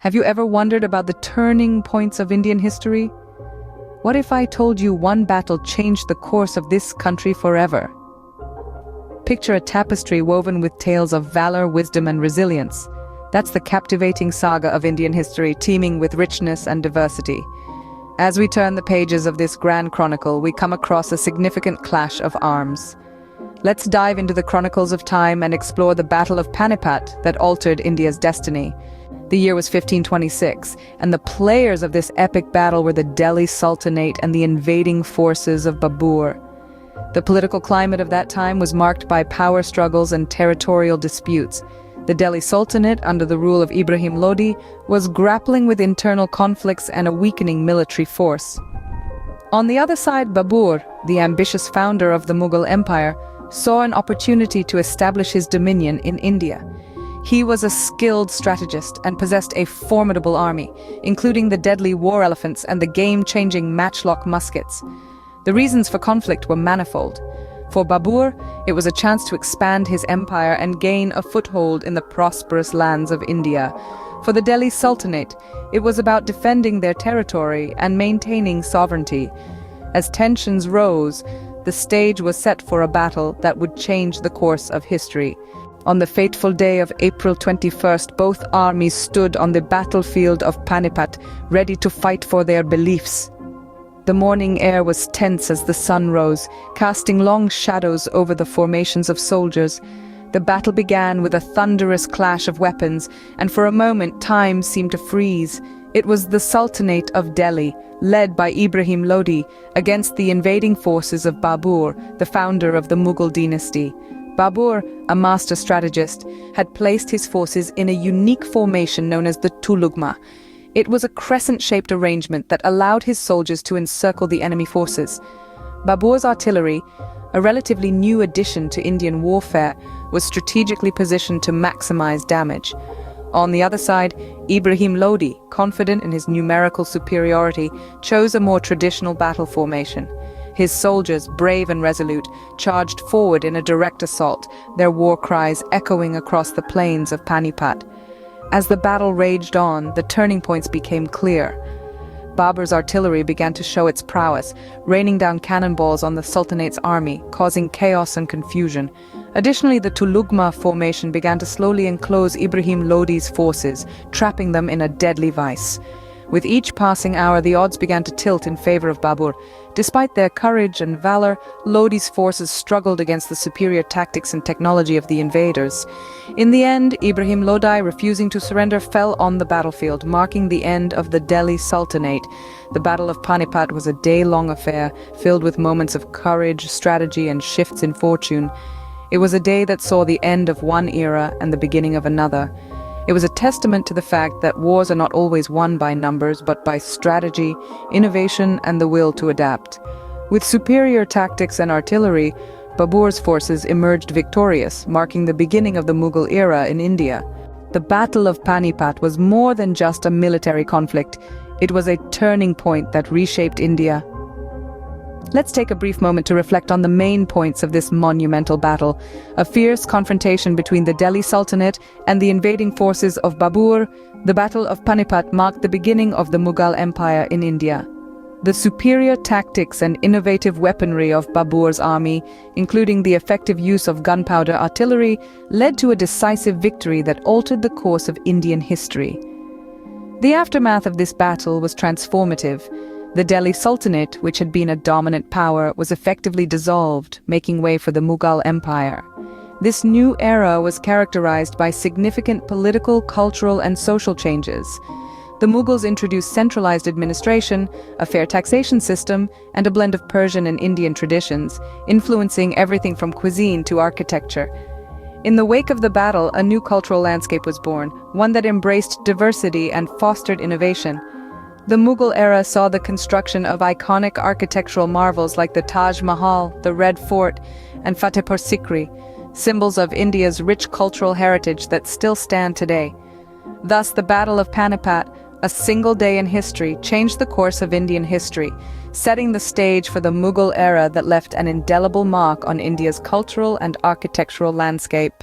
Have you ever wondered about the turning points of Indian history? What if I told you one battle changed the course of this country forever? Picture a tapestry woven with tales of valor, wisdom, and resilience. That's the captivating saga of Indian history, teeming with richness and diversity. As we turn the pages of this grand chronicle, we come across a significant clash of arms. Let's dive into the chronicles of time and explore the Battle of Panipat that altered India's destiny. The year was 1526, and the players of this epic battle were the Delhi Sultanate and the invading forces of Babur. The political climate of that time was marked by power struggles and territorial disputes. The Delhi Sultanate, under the rule of Ibrahim Lodi, was grappling with internal conflicts and a weakening military force. On the other side, Babur, the ambitious founder of the Mughal Empire, saw an opportunity to establish his dominion in India. He was a skilled strategist and possessed a formidable army, including the deadly war elephants and the game-changing matchlock muskets. The reasons for conflict were manifold. For Babur, it was a chance to expand his empire and gain a foothold in the prosperous lands of India. For the Delhi Sultanate, it was about defending their territory and maintaining sovereignty. As tensions rose, the stage was set for a battle that would change the course of history. On the fateful day of April 21st, both armies stood on the battlefield of Panipat, ready to fight for their beliefs. The morning air was tense as the sun rose, casting long shadows over the formations of soldiers. The battle began with a thunderous clash of weapons, and for a moment time seemed to freeze. It was the Sultanate of Delhi, led by Ibrahim Lodi, against the invading forces of Babur, the founder of the Mughal dynasty. Babur, a master strategist, had placed his forces in a unique formation known as the Tulugma. It was a crescent-shaped arrangement that allowed his soldiers to encircle the enemy forces. Babur's artillery, a relatively new addition to Indian warfare, was strategically positioned to maximize damage. On the other side, Ibrahim Lodi, confident in his numerical superiority, chose a more traditional battle formation. His soldiers, brave and resolute, charged forward in a direct assault, their war cries echoing across the plains of Panipat. As the battle raged on, the turning points became clear. Babur's artillery began to show its prowess, raining down cannonballs on the Sultanate's army, causing chaos and confusion. Additionally, the Tulugma formation began to slowly enclose Ibrahim Lodi's forces, trapping them in a deadly vice. With each passing hour, the odds began to tilt in favor of Babur. Despite their courage and valor, Lodi's forces struggled against the superior tactics and technology of the invaders. In the end, Ibrahim Lodi, refusing to surrender, fell on the battlefield, marking the end of the Delhi Sultanate. The Battle of Panipat was a day-long affair, filled with moments of courage, strategy, and shifts in fortune. It was a day that saw the end of one era and the beginning of another. It was a testament to the fact that wars are not always won by numbers, but by strategy, innovation, and the will to adapt. With superior tactics and artillery, Babur's forces emerged victorious, marking the beginning of the Mughal era in India. The Battle of Panipat was more than just a military conflict. It was a turning point that reshaped India. Let's take a brief moment to reflect on the main points of this monumental battle. A fierce confrontation between the Delhi Sultanate and the invading forces of Babur. The Battle of Panipat marked the beginning of the Mughal Empire in India. The superior tactics and innovative weaponry of Babur's army, including the effective use of gunpowder artillery, led to a decisive victory that altered the course of Indian history. The aftermath of this battle was transformative. The Delhi Sultanate, which had been a dominant power, was effectively dissolved, making way for the Mughal Empire. This new era was characterized by significant political, cultural, and social changes. The Mughals introduced centralized administration, a fair taxation system, and a blend of Persian and Indian traditions, influencing everything from cuisine to architecture. In the wake of the battle, a new cultural landscape was born, one that embraced diversity and fostered innovation. The Mughal era saw the construction of iconic architectural marvels like the Taj Mahal, the Red Fort, and Fatehpur Sikri, symbols of India's rich cultural heritage that still stand today. Thus, the Battle of Panipat, a single day in history, changed the course of Indian history, setting the stage for the Mughal era that left an indelible mark on India's cultural and architectural landscape.